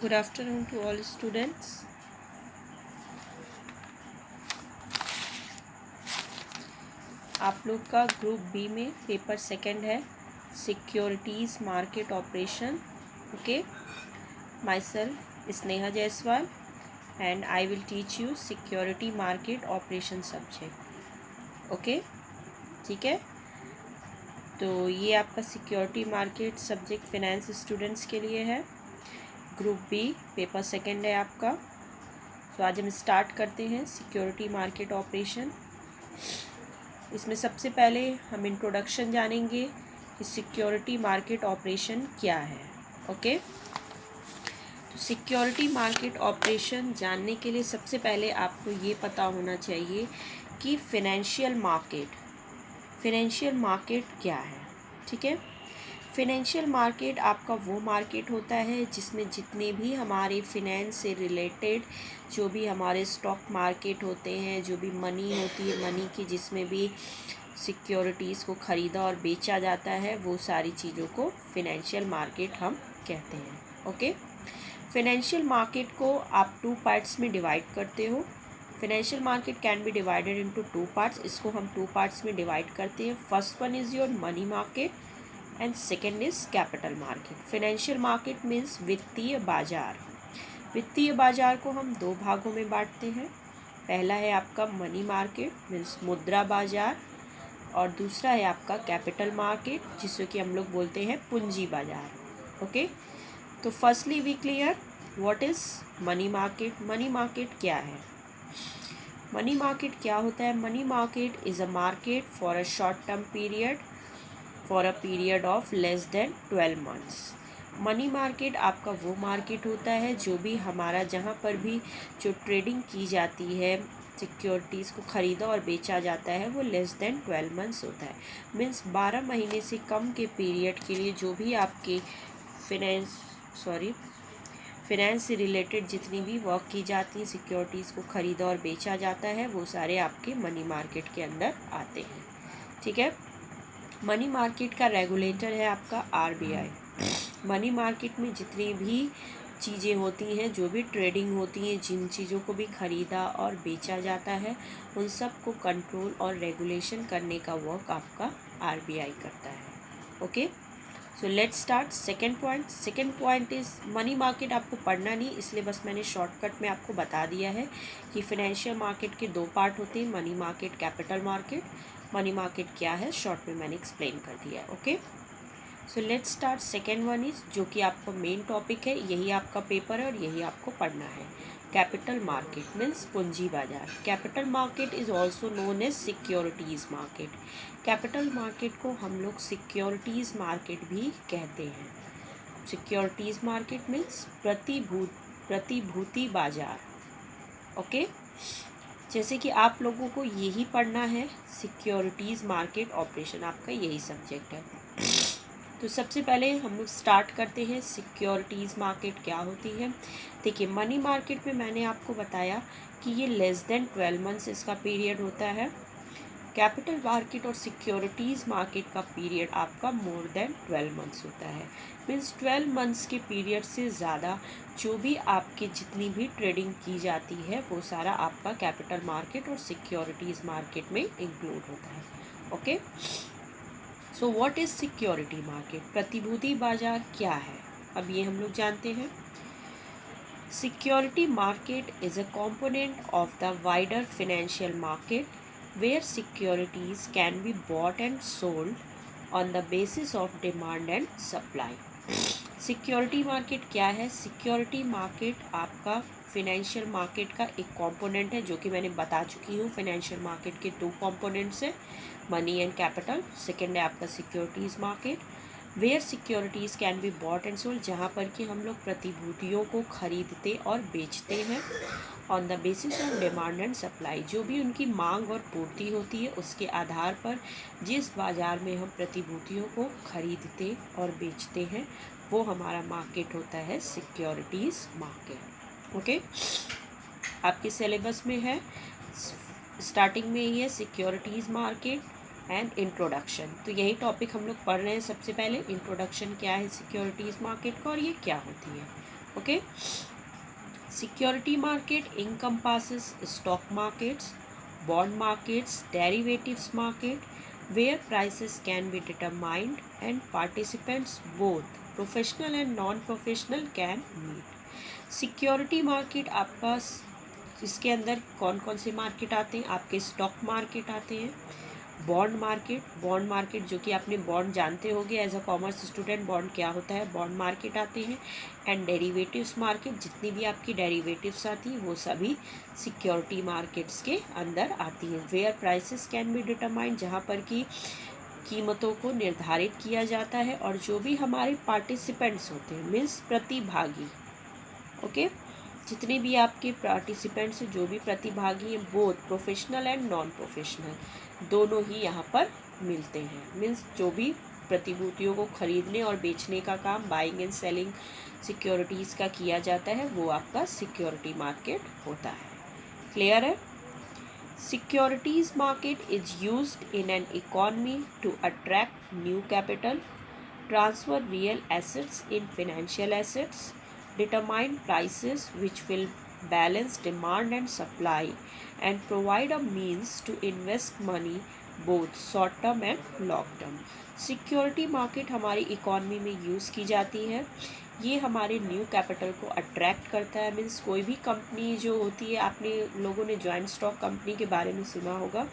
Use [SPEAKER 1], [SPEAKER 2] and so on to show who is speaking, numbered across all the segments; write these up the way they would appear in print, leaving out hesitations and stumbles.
[SPEAKER 1] Good afternoon to all students. आप लोग का ग्रुप बी में पेपर सेकंड है, securities market operation. Okay, my self Sneha Jaiswal and I will teach you security market operation subject. Okay, ठीक है. तो ये आपका security market subject finance students के लिए है. ग्रुप बी पेपर सेकंड है आपका. तो आज हम स्टार्ट करते हैं सिक्योरिटी मार्केट ऑपरेशन. इसमें सबसे पहले हम इंट्रोडक्शन जानेंगे कि सिक्योरिटी मार्केट ऑपरेशन क्या है. ओके, तो सिक्योरिटी मार्केट ऑपरेशन जानने के लिए सबसे पहले आपको ये पता होना चाहिए कि फिनेंशियल मार्केट क्या है. ठीक है, फिनेंशियल मार्केट आपका वो मार्केट होता है जिसमें जितने भी हमारे फिनेंस से रिलेटेड जो भी हमारे स्टॉक मार्केट होते हैं, जो भी मनी होती है, मनी की जिसमें भी सिक्योरिटीज़ को ख़रीदा और बेचा जाता है, वो सारी चीज़ों को फिनेंशियल मार्केट हम कहते हैं. ओके, फिनेंशियल मार्केट को आप 2 पार्ट्स में डिवाइड करते हो. Financial market can be divided into 2 parts. इसको हम 2 पार्ट्स में डिवाइड करते हैं. First one is your money market and second is capital market. Financial market means वित्तीय बाजार. वित्तीय बाजार को हम 2 भागों में बांटते हैं. पहला है आपका मनी मार्केट मीन्स मुद्रा बाजार, और दूसरा है आपका कैपिटल मार्केट जिसको कि हम लोग बोलते हैं पूंजी बाजार. ओके, तो firstly we clear what is money market. Money market क्या है? मनी मार्केट क्या होता है? Money market is a market for a short term period for a period of less than 12 months. Money market आपका वो market होता है जो भी हमारा जहाँ पर भी जो ट्रेडिंग की जाती है, सिक्योरिटीज़ को ख़रीदा और बेचा जाता है, वो लेस देन 12 मंथ्स होता है. मीन्स 12 महीने से कम के पीरियड के लिए जो भी आपके फिनेंस से रिलेटेड जितनी भी वर्क की जाती है, सिक्योरिटीज़ को ख़रीदा और बेचा जाता है, वो सारे आपके मनी मार्केट के अंदर आते हैं. ठीक है, मनी मार्केट का रेगुलेटर है आपका RBI. मनी मार्केट में जितनी भी चीज़ें होती हैं, जो भी ट्रेडिंग होती हैं, जिन चीज़ों को भी ख़रीदा और बेचा जाता है, उन सब को कंट्रोल और रेगुलेशन करने का वर्क आपका RBI करता है. Okay, so let's start second point. Second point is money market. आपको पढ़ना नहीं, इसलिए बस मैंने शॉर्टकट में आपको बता दिया है कि फिनेंशियल मार्केट के 2 पार्ट होते हैं, money market, capital market. Money market क्या है शॉर्ट में मैंने एक्सप्लेन कर दिया. Okay, so let's start. Second one is जो कि आपका मेन टॉपिक है, यही आपका पेपर है और यही आपको पढ़ना है. कैपिटल मार्केट मीन्स पूंजी बाजार. Capital market is also known as securities market. Capital market को हम लोग सिक्योरिटीज़ मार्केट भी कहते हैं. सिक्योरिटीज़ मार्केट मीन्स प्रतिभूति बाजार. ओके, जैसे कि आप लोगों को यही पढ़ना है, सिक्योरिटीज़ मार्केट ऑपरेशन आपका यही सब्जेक्ट है. तो सबसे पहले हम लोग स्टार्ट करते हैं सिक्योरिटीज़ मार्केट क्या होती है. देखिए, मनी मार्केट में मैंने आपको बताया कि ये लेस देन 12 मंथ्स इसका पीरियड होता है. कैपिटल मार्केट और सिक्योरिटीज़ मार्केट का पीरियड आपका मोर देन 12 मंथ्स होता है. मीन्स 12 मंथ्स के पीरियड से ज़्यादा जो भी आपकी जितनी भी ट्रेडिंग की जाती है, वो सारा आपका कैपिटल मार्केट और सिक्योरिटीज़ मार्केट में इंक्लूड होता है. Okay, so what is security market. प्रतिभूति बाजार क्या है, अब ये हम लोग जानते हैं. Security market is a component of the wider financial market where securities can be bought and sold on the basis of demand and supply. Security market क्या है? सिक्योरिटी मार्केट आपका फिनेंशियल मार्केट का एक कंपोनेंट है, जो कि मैंने बता चुकी हूँ. फिनेंशियल मार्केट के 2 कंपोनेंट्स हैं, मनी एंड कैपिटल. सेकेंड है आपका securities market where securities can be bought and sold, जहाँ पर कि हम लोग प्रतिभूतियों को खरीदते और बेचते हैं on the basis of demand and supply. जो भी उनकी मांग और पूर्ति होती है, उसके आधार पर जिस बाज़ार में हम प्रतिभूतियों को खरीदते और बेचते हैं, वो हमारा मार्केट होता है सिक्योरिटीज़ मार्केट. ओके, आपके सिलेबस में है, स्टार्टिंग में ही है सिक्योरिटीज़ मार्केट एंड इंट्रोडक्शन. तो यही टॉपिक हम लोग पढ़ रहे हैं. सबसे पहले इंट्रोडक्शन क्या है सिक्योरिटीज़ मार्केट का और ये क्या होती है. Okay, security market encompasses stock markets, bond markets, derivatives market, where prices can be determined and participants both professional and non-professional can meet. Security market आपका इसके अंदर कौन कौन से मार्केट आते हैं? आपके स्टॉक मार्केट आते हैं, बॉन्ड मार्केट जो कि आपने बॉन्ड जानते होंगे as a commerce student, bond क्या होता है, बॉन्ड मार्केट आते हैं, एंड डेरिवेटिव्स मार्केट, जितनी भी आपकी डेरिवेटिव्स आती हैं वो सभी सिक्योरिटी मार्केट्स के अंदर आती हैं। Where prices can be determined, जहाँ पर कि कीमतों को निर्धारित किया जाता है, और जो भी हमारे पार्टिसिपेंट्स होते हैं मीन्स प्रतिभागी, ओके, जितने भी आपके पार्टिसिपेंट्स जो भी प्रतिभागी हैं, both professional and non professional दोनों ही यहाँ पर मिलते हैं। मीन्स जो भी प्रतिभूतियों को खरीदने और बेचने का काम, बाइंग एंड सेलिंग सिक्योरिटीज़ का किया जाता है, वो आपका सिक्योरिटी मार्केट होता है। क्लियर है? Securities market is used in an economy to attract new capital, transfer real assets in financial assets, determine prices which will balance demand and supply, and provide a means to invest money both short term and long term. Security market हमारी economy में use की जाती है। ये हमारे new capital को attract करता है। मीन्स कोई भी कंपनी जो होती है, आपने लोगों ने जॉइंट स्टॉक कंपनी के बारे में सुना होगा।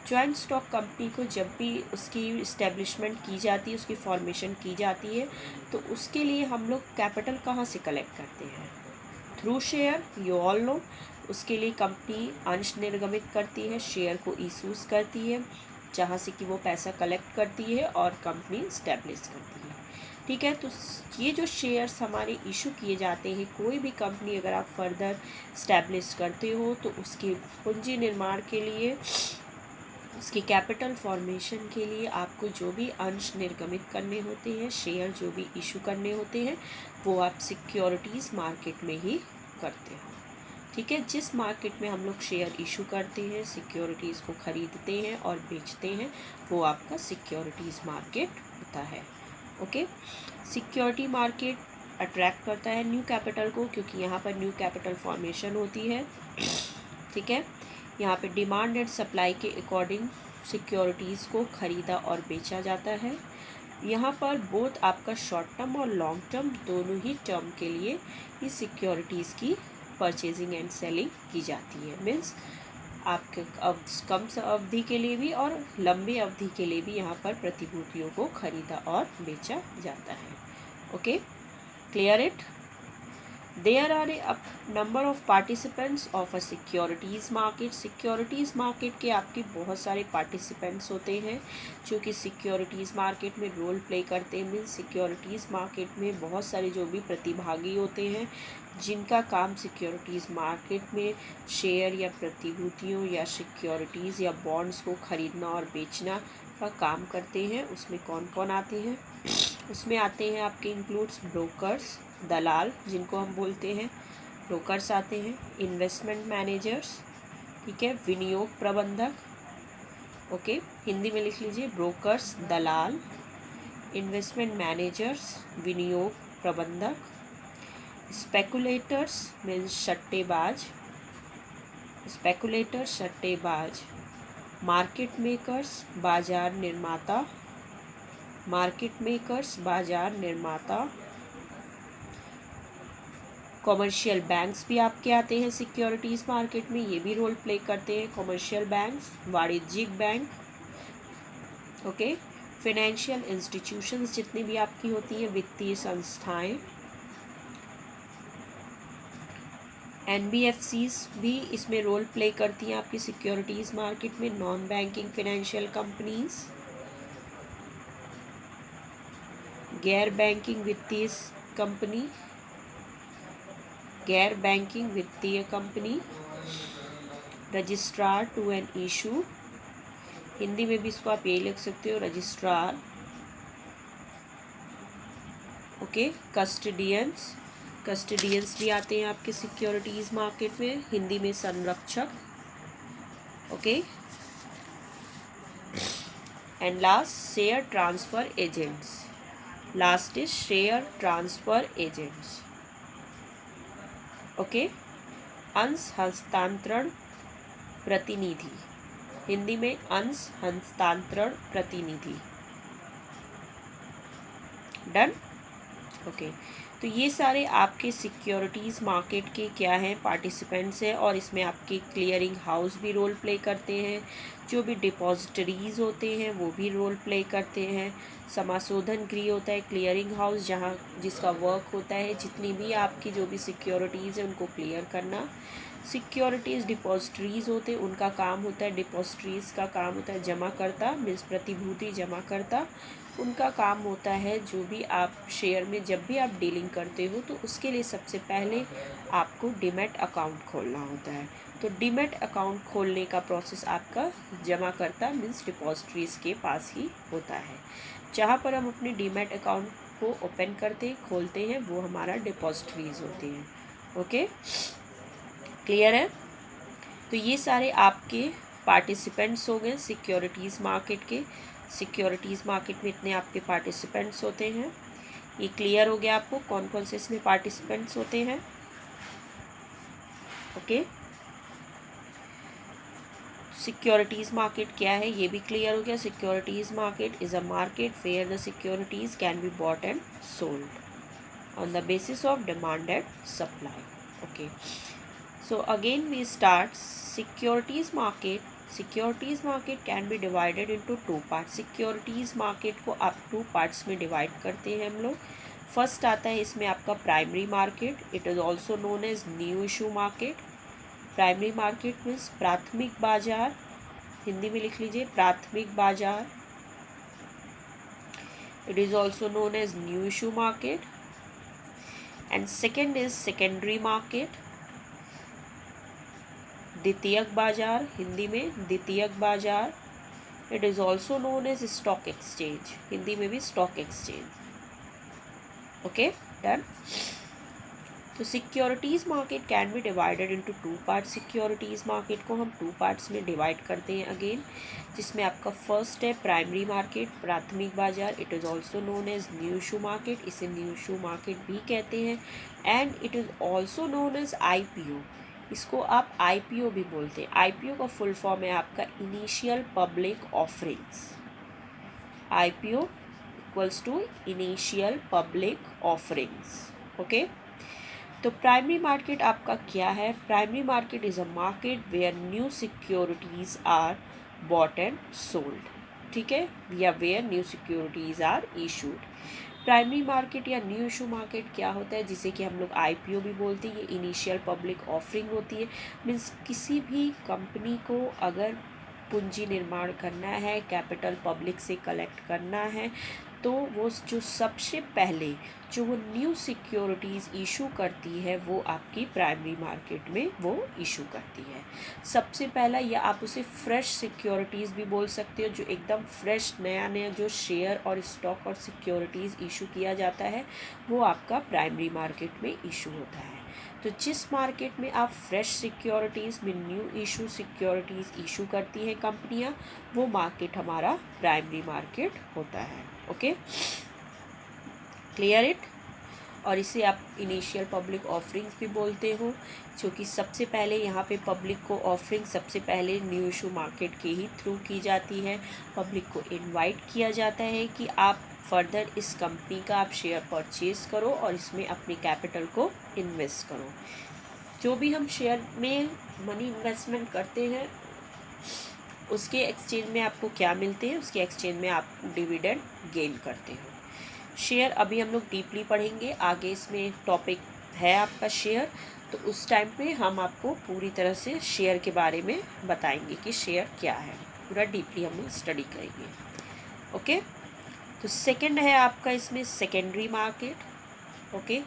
[SPEAKER 1] जॉइंट स्टॉक कंपनी को जब भी उसकी इस्टेब्लिशमेंट की जाती है, उसकी फॉर्मेशन की जाती है, तो उसके लिए हम लोग कैपिटल कहाँ से कलेक्ट करते हैं? Through share, you all know. उसके लिए कंपनी अंश निर्गमित करती है, शेयर को इशूज़ करती है, जहाँ से कि वो पैसा कलेक्ट करती है और कंपनी इस्टेब्लिश करती है। ठीक है, तो ये जो शेयर्स हमारे इशू किए जाते हैं, कोई भी कंपनी अगर आप फर्दर इस्टेब्लिश करते हो तो उसके पूंजी निर्माण के लिए, उसकी कैपिटल फॉर्मेशन के लिए आपको जो भी अंश निर्गमित करने होते हैं, शेयर जो भी इशू करने होते हैं, वो आप सिक्योरिटीज़ मार्केट में ही करते हो। ठीक है, जिस मार्केट में हम लोग शेयर इशू करते हैं, सिक्योरिटीज़ को ख़रीदते हैं और बेचते हैं, वो आपका सिक्योरिटीज़ मार्केट होता है। ओके, सिक्योरिटी मार्केट अट्रैक्ट करता है न्यू कैपिटल को, क्योंकि यहाँ पर न्यू कैपिटल फॉर्मेशन होती है। ठीक है, यहाँ पे डिमांड एंड सप्लाई के अकॉर्डिंग सिक्योरिटीज़ को ख़रीदा और बेचा जाता है। यहाँ पर बोथ आपका शॉर्ट टर्म और लॉन्ग टर्म दोनों ही टर्म के लिए इस सिक्योरिटीज़ की परचेजिंग एंड सेलिंग की जाती है। मीन्स आपके कम अवधि के लिए भी और लंबी अवधि के लिए भी यहाँ पर प्रतिभूतियों को खरीदा और बेचा जाता है। Okay, clear it? There are a number of participants of a securities market. Securities market के आपके बहुत सारे पार्टिसिपेंट्स होते हैं जो कि सिक्योरिटीज़ मार्केट में रोल प्ले करते हैं। मीन्स सिक्योरिटीज़ मार्केट में बहुत सारे जो भी प्रतिभागी होते हैं, जिनका काम सिक्योरिटीज़ मार्केट में शेयर या प्रतिभूतियों या सिक्योरिटीज़ या बॉन्ड्स को ख़रीदना और बेचना का काम करते हैं। उसमें कौन कौन आते हैं? उसमें आते हैं आपके इंक्लूड्स ब्रोकर्स, दलाल जिनको हम बोलते हैं, ब्रोकर्स आते हैं, इन्वेस्टमेंट मैनेजर्स, ठीक है, विनियोग प्रबंधक, ओके, हिंदी में लिख लीजिए, ब्रोकर्स, दलाल, इन्वेस्टमेंट मैनेजर्स, विनियोग प्रबंधक, स्पेकुलेटर्स मीन्स सट्टेबाज, सट्टेबाज, मार्केट मेकर्स, बाजार निर्माता, बाजार निर्माता, कॉमर्शियल बैंक्स भी आपके आते हैं सिक्योरिटीज़ मार्केट में, ये भी रोल प्ले करते हैं। कॉमर्शियल बैंक्स, वाणिज्यिक बैंक, ओके, फाइनेंशियल इंस्टीट्यूशंस जितनी भी आपकी होती हैं, वित्तीय संस्थाएं, NBFCs भी इसमें रोल प्ले करती हैं आपकी सिक्योरिटीज़ मार्केट में। नॉन बैंकिंग फाइनेंशियल कंपनीज, गैर बैंकिंग वित्तीय company, registrar to an issue, Hindi में भी इसको आप यही लिख सकते हो, रजिस्ट्रार, ओके, कस्टडियंस भी आते हैं आपके सिक्योरिटीज़ मार्केट में, हिंदी में संरक्षक, okay, and last share transfer agents, last is share transfer agents. Okay. अंश हस्तांतरण प्रतिनिधि, हिंदी में अंश हस्तांतरण प्रतिनिधि। डन। ओके। तो ये सारे आपके सिक्योरिटीज़ मार्केट के क्या हैं, पार्टिसिपेंट्स हैं, और इसमें आपके क्लियरिंग हाउस भी रोल प्ले करते हैं, जो भी डिपॉजिटरीज होते हैं वो भी रोल प्ले करते हैं, समाशोधन गृह होता है क्लियरिंग हाउस, जहाँ जिसका वर्क होता है जितनी भी आपकी जो भी सिक्योरिटीज़ हैं उनको क्लियर करना। सिक्योरिटीज़ डिपॉजिटरीज होते हैं, उनका काम होता है, डिपॉजिटरीज का काम होता है जमा करता, मीन्स प्रतिभूति जमा करता। उनका काम होता है जो भी आप शेयर में जब भी आप डीलिंग करते हो तो उसके लिए सबसे पहले आपको डीमैट अकाउंट खोलना होता है। तो डीमैट अकाउंट खोलने का प्रोसेस आपका जमा करता मीन्स डिपॉजिटरीज के पास ही होता है। जहाँ पर हम अपने डीमैट अकाउंट को ओपन खोलते हैं वो हमारा डिपॉजिटरीज होते हैं। ओके, क्लियर है। तो ये सारे आपके पार्टिसिपेंट्स हो गए सिक्योरिटीज़ मार्केट के। सिक्योरिटीज़ मार्केट में इतने आपके पार्टिसिपेंट्स होते हैं। ये क्लियर हो गया आपको कौन कौन से इसमें पार्टिसिपेंट्स होते हैं। ओके, सिक्योरिटीज़ मार्केट क्या है ये भी क्लियर हो गया। Securities market is a market where the securities can be bought and sold on the basis of demand and supply. Okay, so again we start securities market. Securities market can be divided into two parts. Securities market को आप two parts में divide करते हैं हम लोग। First आता है इसमें आपका primary market, it is also known as new issue market. Primary market means प्राथमिक बाजार, हिंदी में लिख लीजिए प्राथमिक बाजार। It is also known as new issue market. And second is secondary market, द्वितीयक बाजार, हिंदी में द्वितीयक बाजार। It is also known as stock exchange, Hindi में भी स्टॉक एक्सचेंज। Okay, done. तो securities market can be divided into two part. Securities market को हम टू पार्ट्स में डिवाइड करते हैं अगेन, जिसमें आपका फर्स्ट है प्राइमरी मार्केट, प्राथमिक बाजार। It is also known as new issue market, इसे न्यू इशू मार्केट भी कहते हैं। And it is also known as IPO, इसको आप IPO भी बोलते हैं। IPO का फुल फॉर्म है आपका initial public offerings. IPO equals to initial public offerings. Okay, तो प्राइमरी मार्केट आपका क्या है। Primary market is a market where new securities are bought and sold, ठीक है, या where new securities are issued. Primary market या new issue market क्या होता है, जिसे कि हम लोग IPO भी बोलते हैं। ये इनिशियल पब्लिक ऑफरिंग होती है, मीन्स किसी भी कंपनी को अगर पूंजी निर्माण करना है, कैपिटल पब्लिक से कलेक्ट करना है, तो वो जो सबसे पहले जो वो न्यू सिक्योरिटीज़ इशू करती है वो आपकी प्राइमरी मार्केट में वो इशू करती है सबसे पहला, या आप उसे फ्रेश सिक्योरिटीज़ भी बोल सकते हो। जो एकदम फ्रेश नया नया जो शेयर और स्टॉक और सिक्योरिटीज़ इशू किया जाता है वो आपका प्राइमरी मार्केट में इशू होता है। तो जिस मार्केट में आप फ्रेश सिक्योरिटीज़ में न्यू इशू सिक्योरिटीज़ इशू करती हैं कंपनियां, वो मार्केट हमारा प्राइमरी मार्केट होता है। Okay, clear it. और इसे आप इनिशियल पब्लिक ऑफरिंग्स भी बोलते हो, क्योंकि सबसे पहले यहाँ पे पब्लिक को ऑफरिंग सबसे पहले न्यू इशू मार्केट के ही थ्रू की जाती है। पब्लिक को इनवाइट किया जाता है कि आप फर्दर इस कंपनी का आप शेयर परचेज करो और इसमें अपनी कैपिटल को इन्वेस्ट करो। जो भी हम शेयर में मनी इन्वेस्टमेंट करते हैं उसके एक्सचेंज में आपको क्या मिलते हैं, उसके एक्सचेंज में आप डिविडेंड गेन करते हो। शेयर अभी हम लोग डीपली पढ़ेंगे आगे, इसमें टॉपिक है आपका शेयर, तो उस टाइम पे हम आपको पूरी तरह से शेयर के बारे में बताएंगे कि शेयर क्या है, पूरा डीपली हम लोग स्टडी करेंगे। ओके, तो सेकंड है आपका इसमें सेकेंडरी मार्केट। ओके,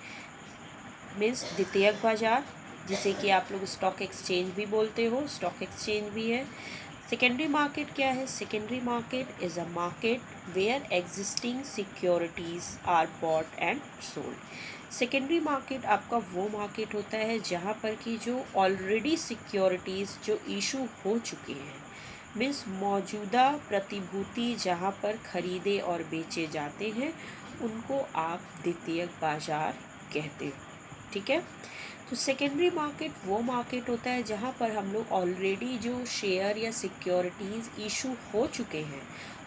[SPEAKER 1] मीन्स द्वितीयक बाजार, जिसे कि आप लोग स्टॉक एक्सचेंज भी बोलते हो, स्टॉक एक्सचेंज भी है। सेकेंडरी मार्केट क्या है। Secondary market is a market where existing securities are bought and sold. Secondary market आपका वो मार्केट होता है जहाँ पर कि जो ऑलरेडी सिक्योरिटीज़ जो इशू हो चुके हैं, मीन्स मौजूदा प्रतिभूति जहाँ पर खरीदे और बेचे जाते हैं, उनको आप द्वितीयक बाजार कहते हो। ठीक है, तो सेकेंडरी मार्केट वो मार्केट होता है जहाँ पर हम लोग ऑलरेडी जो शेयर या सिक्योरिटीज़ इशू हो चुके हैं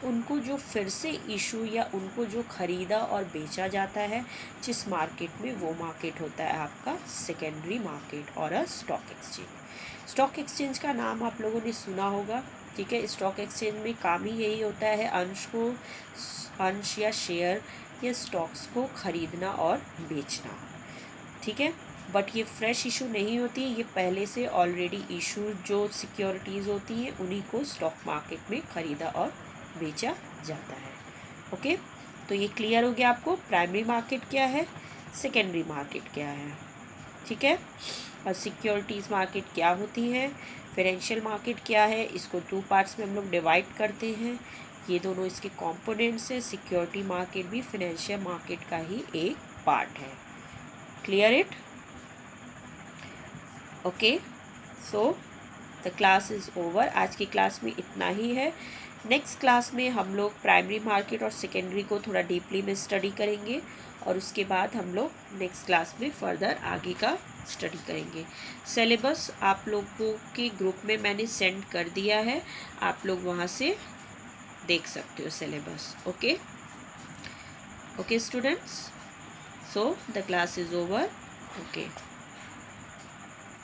[SPEAKER 1] उनको जो फिर से इशू या उनको जो ख़रीदा और बेचा जाता है, जिस मार्केट में, वो मार्केट होता है आपका सेकेंडरी मार्केट और a stock exchange. Stock exchange का नाम आप लोगों ने सुना होगा, ठीक है। स्टॉक एक्सचेंज में काम ही यही होता है अंश या शेयर या स्टॉक्स को ख़रीदना और बेचना, ठीक है। बट ये फ्रेश इशू नहीं होती है, ये पहले से ऑलरेडी इशू जो सिक्योरिटीज़ होती हैं उन्हीं को स्टॉक मार्केट में ख़रीदा और बेचा जाता है। ओके, तो ये क्लियर हो गया आपको प्राइमरी मार्केट क्या है, सेकेंडरी मार्केट क्या है, ठीक है। और सिक्योरिटीज़ मार्केट क्या होती है, फाइनेंशियल मार्केट क्या है, इसको 2 पार्ट्स में हम लोग डिवाइड करते हैं। ये दोनों इसके कंपोनेंट्स हैं। सिक्योरिटी मार्केट भी फाइनेंशियल मार्केट का ही एक पार्ट है। Clear it? Okay, so the class is over. आज की क्लास में इतना ही है। नेक्स्ट क्लास में हम लोग प्राइमरी मार्केट और सेकेंडरी को थोड़ा डीपली में स्टडी करेंगे और उसके बाद हम लोग नेक्स्ट क्लास में फर्दर आगे का स्टडी करेंगे। सिलेबस आप लोगों के ग्रुप में मैंने सेंड कर दिया है, आप लोग वहाँ से देख सकते हो syllabus. Okay okay students, so the class is over. Okay.